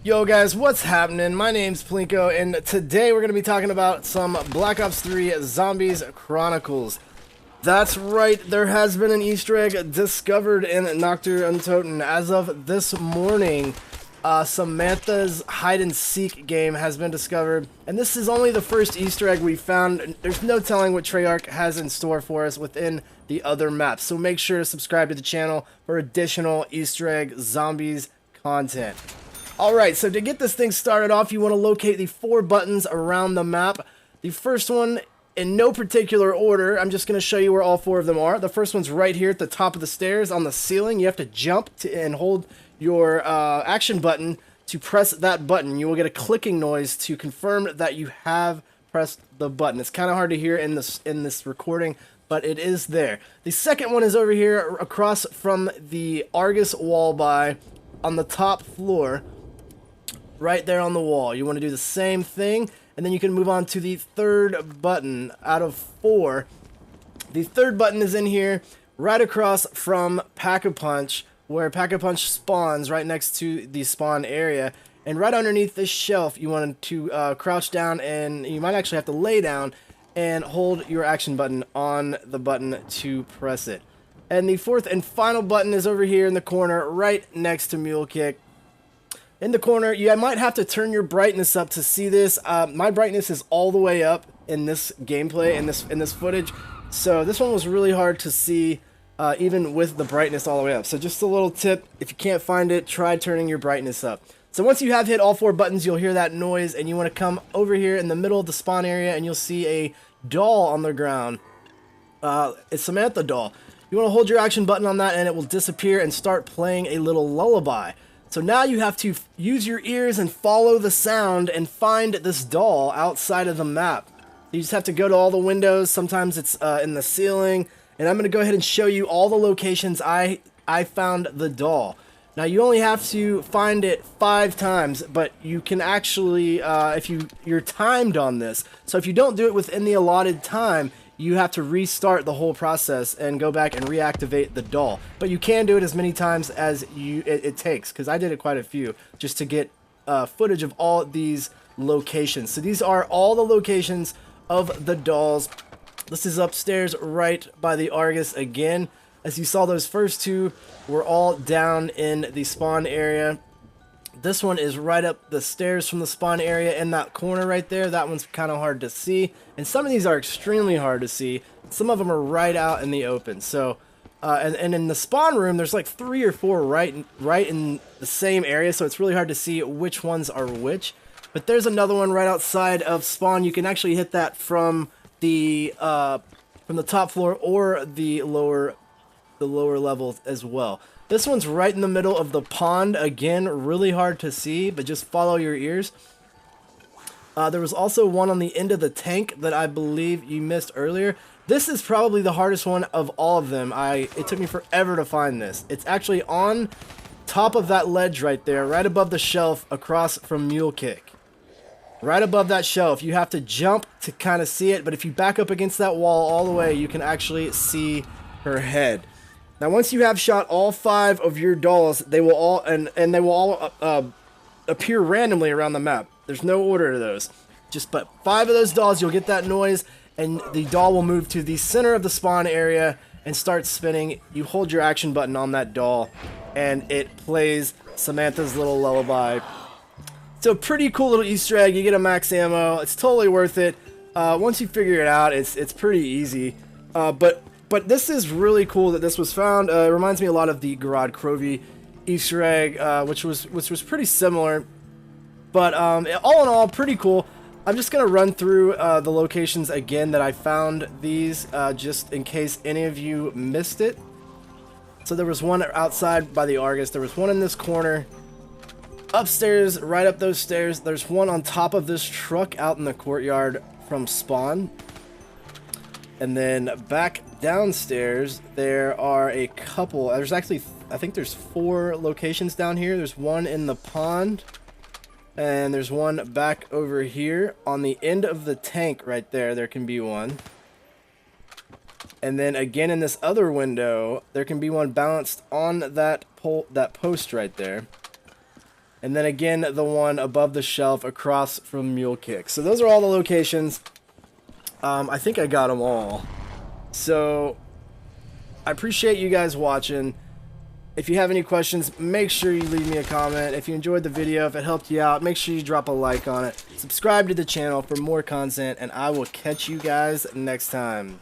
Yo guys, what's happening? My name's Plinko, and today we're going to be talking about some Black Ops 3 Zombies Chronicles. That's right, there has been an Easter egg discovered in Nacht Der Untoten. As of this morning, Samantha's hide-and-seek game has been discovered, and this is only the first Easter egg we found. There's no telling what Treyarch has in store for us within the other maps, so make sure to subscribe to the channel for additional Easter egg zombies content. Alright, so to get this thing started off, you want to locate the 4 buttons around the map. The first one, in no particular order, I'm just going to show you where all 4 of them are. The first one's right here at the top of the stairs on the ceiling. You have to jump and hold your action button to press that button. You will get a clicking noise to confirm that you have pressed the button. It's kind of hard to hear in this recording, but it is there. The second one is over here across from the Argus wall by on the top floor. Right there on the wall. You want to do the same thing, and then you can move on to the third button out of 4. The third button is in here, right across from Pack-a-Punch, where Pack-a-Punch spawns right next to the spawn area. And right underneath this shelf, you want to crouch down, and you might actually have to lay down and hold your action button on the button to press it. And the fourth and final button is over here in the corner, right next to Mule Kick. In the corner, you might have to turn your brightness up to see this. My brightness is all the way up in this gameplay, in this footage. So this one was really hard to see, even with the brightness all the way up. So just a little tip, if you can't find it, try turning your brightness up. So once you have hit all 4 buttons, you'll hear that noise, and you want to come over here in the middle of the spawn area, and you'll see a doll on the ground. It's Samantha doll. You want to hold your action button on that, and it will disappear and start playing a little lullaby. So now you have to use your ears and follow the sound and find this doll outside of the map. You just have to go to all the windows. Sometimes it's in the ceiling. And I'm going to go ahead and show you all the locations I found the doll. Now you only have to find it 5 times, but you can actually, if you're timed on this. So if you don't do it within the allotted time, you have to restart the whole process and go back and reactivate the doll. But you can do it as many times as it takes, because I did it quite a few, just to get footage of all these locations. So these are all the locations of the dolls. This is upstairs right by the Argus again. As you saw, those first 2 were all down in the spawn area. This one is right up the stairs from the spawn area in that corner right there. That one's kind of hard to see. And some of these are extremely hard to see. Some of them are right out in the open. So, and in the spawn room, there's like 3 or 4 right in the same area. So it's really hard to see which ones are which. But there's another one right outside of spawn. You can actually hit that from the top floor or the lower levels as well. This one's right in the middle of the pond. Again, really hard to see, but just follow your ears. There was also one on the end of the tank that I believe you missed earlier. This is probably the hardest one of all of them. It took me forever to find this. It's actually on top of that ledge right there, right above the shelf across from Mule Kick. Right above that shelf. You have to jump to kind of see it, but if you back up against that wall all the way, you can actually see her head. Now, once you have shot all 5 of your dolls, they will all they will all appear randomly around the map. There's no order to those. Just but 5 of those dolls, you'll get that noise, and the doll will move to the center of the spawn area and start spinning. You hold your action button on that doll, and it plays Samantha's little lullaby. So pretty cool little Easter egg. You get a max ammo. It's totally worth it. Once you figure it out, it's pretty easy. But this is really cool that this was found. It reminds me a lot of the Garad Crovey Easter egg, which was pretty similar. But all in all, pretty cool. I'm just going to run through the locations again that I found these, just in case any of you missed it. So there was one outside by the Argus. There was one in this corner. Upstairs, right up those stairs, there's one on top of this truck out in the courtyard from spawn. And then back downstairs, there are a couple. There's actually, I think there's 4 locations down here. There's one in the pond. And there's one back over here on the end of the tank right there. There can be one. And then again in this other window, there can be one balanced on that post right there. and then again the one above the shelf across from Mule Kick. So those are all the locations. I think I got them all. So I appreciate you guys watching. If you have any questions, make sure you leave me a comment. If you enjoyed the video, if it helped you out, make sure you drop a like on it. Subscribe to the channel for more content, and I will catch you guys next time.